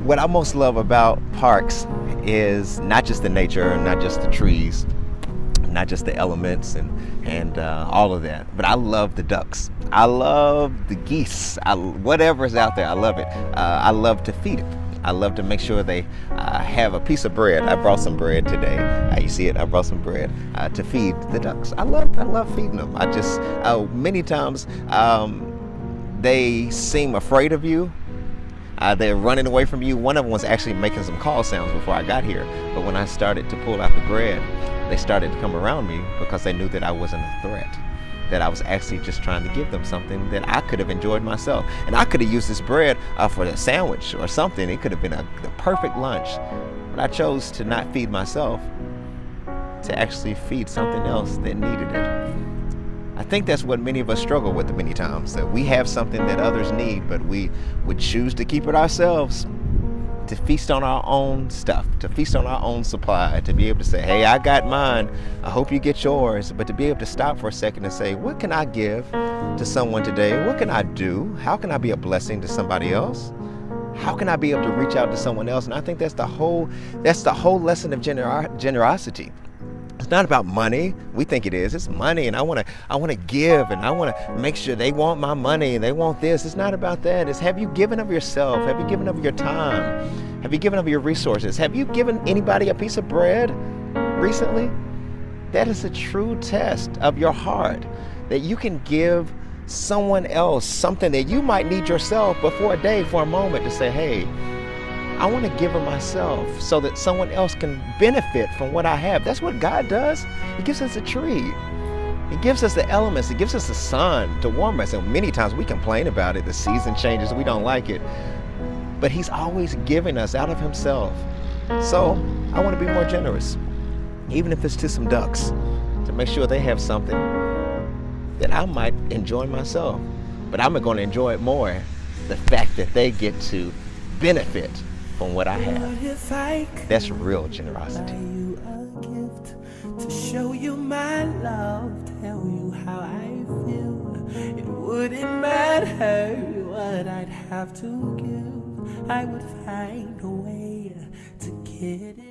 What I most love about parks is not just the nature, not just the trees, not just the elements and all of that, but I love the ducks. I love the geese. Whatever's out there, I love it. I love to feed it. I love to make sure they have a piece of bread. I brought some bread today. You see it? I brought some bread to feed the ducks. I love feeding them. I just many times they seem afraid of you. They're running away from you. One of them was actually making some call sounds before I got here. But when I started to pull out the bread, they started to come around me because they knew that I wasn't a threat, that I was actually just trying to give them something that I could have enjoyed myself. And I could have used this bread for a sandwich or something. It could have been the perfect lunch. But I chose to not feed myself, to actually feed something else that needed it. I think that's what many of us struggle with many times, that we have something that others need, but we would choose to keep it ourselves, to feast on our own stuff, to feast on our own supply, to be able to say, hey, I got mine, I hope you get yours, but to be able to stop for a second and say, what can I give to someone today? What can I do? How can I be a blessing to somebody else? How can I be able to reach out to someone else? And I think that's the whole lesson of generosity. It's not about money. We think it is. It's money, and I want to give, and I want to make sure they want my money and they want this. It's not about that. It's, have you given of yourself? Have you given of your time? Have you given of your resources? Have you given anybody a piece of bread recently? That is a true test of your heart, that you can give someone else something that you might need yourself, but for a day, for a moment, to say, hey, I want to give of myself so that someone else can benefit from what I have. That's what God does. He gives us a tree. He gives us the elements. He gives us the sun to warm us. And many times we complain about it. The season changes. We don't like it. But He's always giving us out of Himself. So I want to be more generous, even if it's to some ducks, to make sure they have something that I might enjoy myself. But I'm going to enjoy it more, the fact that they get to benefit from what I have. That's real generosity. You a gift to show you my love, tell you how I feel. It wouldn't matter what I'd have to give. I would find a way to get it.